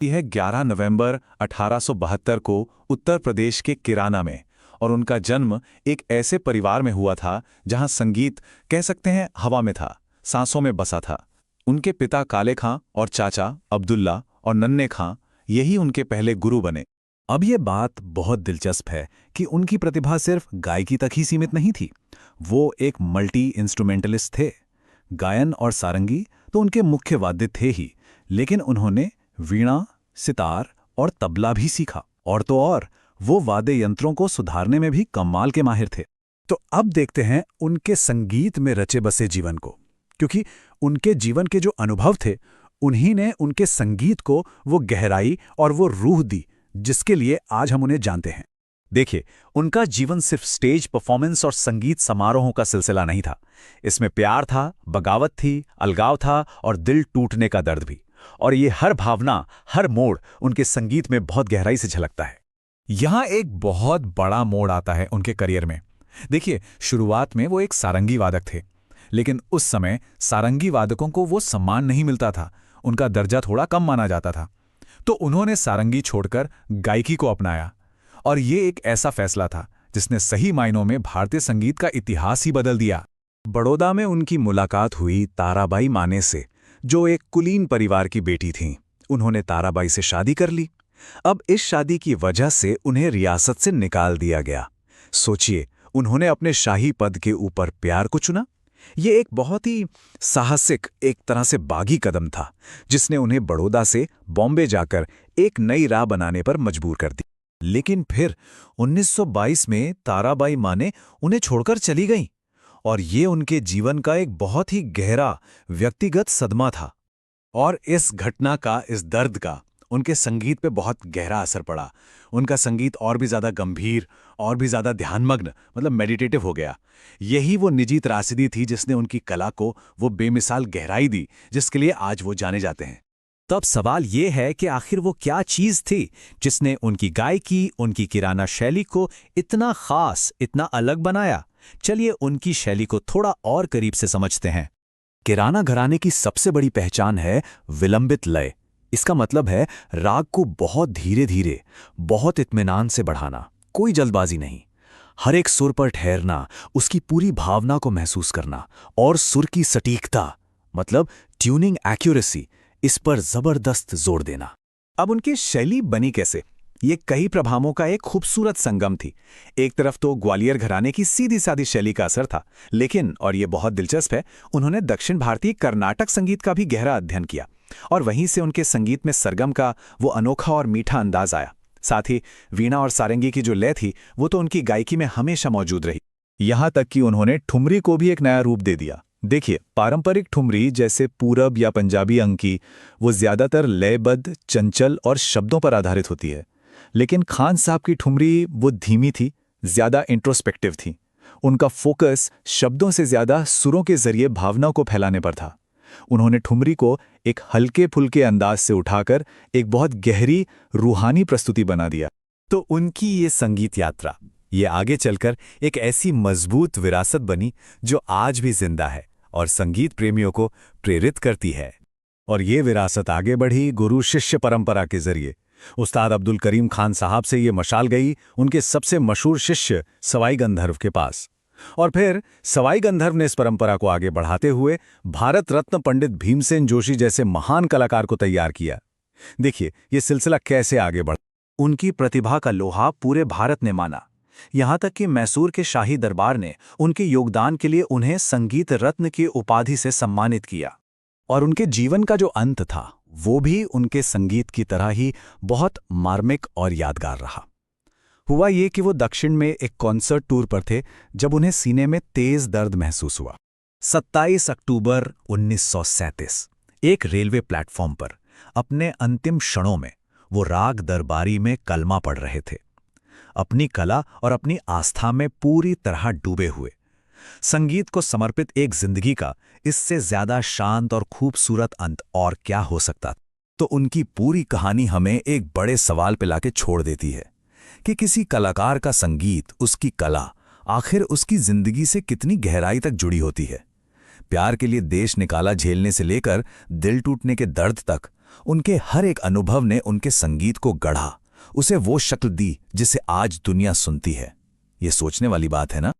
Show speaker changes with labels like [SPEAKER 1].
[SPEAKER 1] यह 11 नवंबर 1872 को उत्तर प्रदेश के किराना में, और उनका जन्म एक ऐसे परिवार में हुआ था जहां संगीत कह सकते हैं हवा में था, सांसों में बसा था। उनके पिता काले खां और चाचा अब्दुल्ला और नन्हे खां यही उनके पहले गुरु बने।
[SPEAKER 2] अब ये बात बहुत दिलचस्प है कि उनकी प्रतिभा सिर्फ गायकी तक ही सीमित नहीं थी। वो एक मल्टी इंस्ट्रूमेंटलिस्ट थे। गायन और सारंगी तो उनके मुख्य वाद्य थे ही, लेकिन उन्होंने वीणा, सितार और तबला भी सीखा। और तो और वो वाद्य यंत्रों को सुधारने में भी कमाल के माहिर थे। तो अब देखते हैं उनके संगीत में रचे बसे जीवन को, क्योंकि उनके जीवन के जो अनुभव थे उन्हीं ने उनके संगीत को वो गहराई और वो रूह दी जिसके लिए आज हम उन्हें जानते हैं। देखिए, उनका जीवन सिर्फ स्टेज परफॉर्मेंस और संगीत समारोहों का सिलसिला नहीं था। इसमें प्यार था, बगावत थी, अलगाव था और दिल टूटने का दर्द भी। और ये हर भावना, हर मोड़ उनके संगीत में बहुत गहराई से झलकता है। यहाँ एक बहुत बड़ा मोड़ आता है उनके करियर में। देखिए, शुरुआत में वो एक सारंगी वादक थे, लेकिन उस समय सारंगी वादकों को वो सम्मान नहीं मिलता था, उनका दर्जा थोड़ा कम माना जाता था। तो उन्होंने सारंगी छोड़कर गायकी को अपनाया, और ये एक ऐसा फैसला था जिसने सही मायनों में भारतीय संगीत का इतिहास ही बदल दिया। बड़ौदा में उनकी मुलाकात हुई ताराबाई माने से, जो एक कुलीन परिवार की बेटी थीं। उन्होंने ताराबाई से शादी कर ली। अब इस शादी की वजह से उन्हें रियासत से निकाल दिया गया। सोचिए, उन्होंने अपने शाही पद के ऊपर प्यार को चुना। ये एक बहुत ही साहसिक, एक तरह से बागी कदम था, जिसने उन्हें बड़ौदा से बॉम्बे जाकर एक नई राह बनाने पर मजबूर कर दी। लेकिन फिर 1922 में ताराबाई माने उन्हें छोड़कर चली गईं, और ये उनके जीवन का एक बहुत ही गहरा व्यक्तिगत सदमा था। और इस घटना का, इस दर्द का उनके संगीत पे बहुत गहरा असर पड़ा। उनका संगीत और भी ज़्यादा गंभीर, और भी ज़्यादा ध्यानमग्न, मतलब मेडिटेटिव हो गया। यही वो निजी त्रासदी थी जिसने उनकी कला को वो बेमिसाल गहराई दी जिसके लिए आज वो जाने जाते हैं। तब सवाल ये है कि आखिर वो क्या चीज़ थी जिसने उनकी गायकी, उनकी किराना शैली को इतना खास, इतना अलग बनाया। चलिए उनकी शैली को थोड़ा और करीब से समझते हैं। किराना घराने की सबसे बड़ी पहचान है विलंबित लय। इसका मतलब है राग को बहुत धीरे धीरे, बहुत इत्मीनान से बढ़ाना, कोई जल्दबाजी नहीं। हर एक सुर पर ठहरना, उसकी पूरी भावना को महसूस करना, और सुर की सटीकता, मतलब ट्यूनिंग एक्यूरेसी, इस पर जबरदस्त जोर देना। अब उनकी शैली बनी कैसे? ये कई प्रभावों का एक खूबसूरत संगम थी। एक तरफ तो ग्वालियर घराने की सीधी सादी शैली का असर था, लेकिन, और ये बहुत दिलचस्प है, उन्होंने दक्षिण भारतीय कर्नाटक संगीत का भी गहरा अध्ययन किया, और वहीं से उनके संगीत में सरगम का वो अनोखा और मीठा अंदाज आया। साथ ही वीणा और सारंगी की जो लय थी वो तो उनकी गायकी में हमेशा मौजूद रही। यहाँ तक कि उन्होंने ठुमरी को भी एक नया रूप दे दिया। देखिए, पारंपरिक ठुमरी जैसे पूरब या पंजाबी अंकी, वो ज्यादातर लयबद्ध, चंचल और शब्दों पर आधारित होती है। लेकिन खान साहब की ठुमरी वो धीमी थी, ज्यादा इंट्रोस्पेक्टिव थी। उनका फोकस शब्दों से ज्यादा सुरों के जरिए भावना को फैलाने पर था। उन्होंने ठुमरी को एक हल्के फुल्के अंदाज से उठाकर एक बहुत गहरी रूहानी प्रस्तुति बना दिया। तो उनकी ये संगीत यात्रा, ये आगे चलकर एक ऐसी मजबूत विरासत बनी जो आज भी जिंदा है और संगीत प्रेमियों को प्रेरित करती है। और ये विरासत आगे बढ़ी गुरु शिष्य परंपरा के जरिए। उस्ताद अब्दुल करीम खान साहब से ये मशाल गई उनके सबसे मशहूर शिष्य सवाई गंधर्व के पास, और फिर सवाई गंधर्व ने इस परंपरा को आगे बढ़ाते हुए भारत रत्न पंडित भीमसेन जोशी जैसे महान कलाकार को तैयार किया। देखिए, ये सिलसिला कैसे आगे बढ़ा। उनकी प्रतिभा का लोहा पूरे भारत ने माना। यहाँ तक कि मैसूर के शाही दरबार ने उनके योगदान के लिए उन्हें संगीत रत्न की उपाधि से सम्मानित किया। और उनके जीवन का जो अंत था वो भी उनके संगीत की तरह ही बहुत मार्मिक और यादगार रहा। हुआ ये कि वो दक्षिण में एक कॉन्सर्ट टूर पर थे जब उन्हें सीने में तेज दर्द महसूस हुआ। 27 अक्टूबर 1937 एक रेलवे प्लेटफॉर्म पर अपने अंतिम क्षणों में वो राग दरबारी में कलमा पढ़ रहे थे, अपनी कला और अपनी आस्था में पूरी तरह डूबे हुए। संगीत को समर्पित एक जिंदगी का इससे ज्यादा शांत और खूबसूरत अंत और क्या हो सकता। तो उनकी पूरी कहानी हमें एक बड़े सवाल पे लाके छोड़ देती है कि किसी कलाकार का संगीत, उसकी कला, आखिर उसकी जिंदगी से कितनी गहराई तक जुड़ी होती है। प्यार के लिए देश निकाला झेलने से लेकर दिल टूटने के दर्द तक, उनके हर एक अनुभव ने उनके संगीत को गढ़ा, उसे वो शक्ल दी जिसे आज दुनिया सुनती है। ये सोचने वाली बात है ना।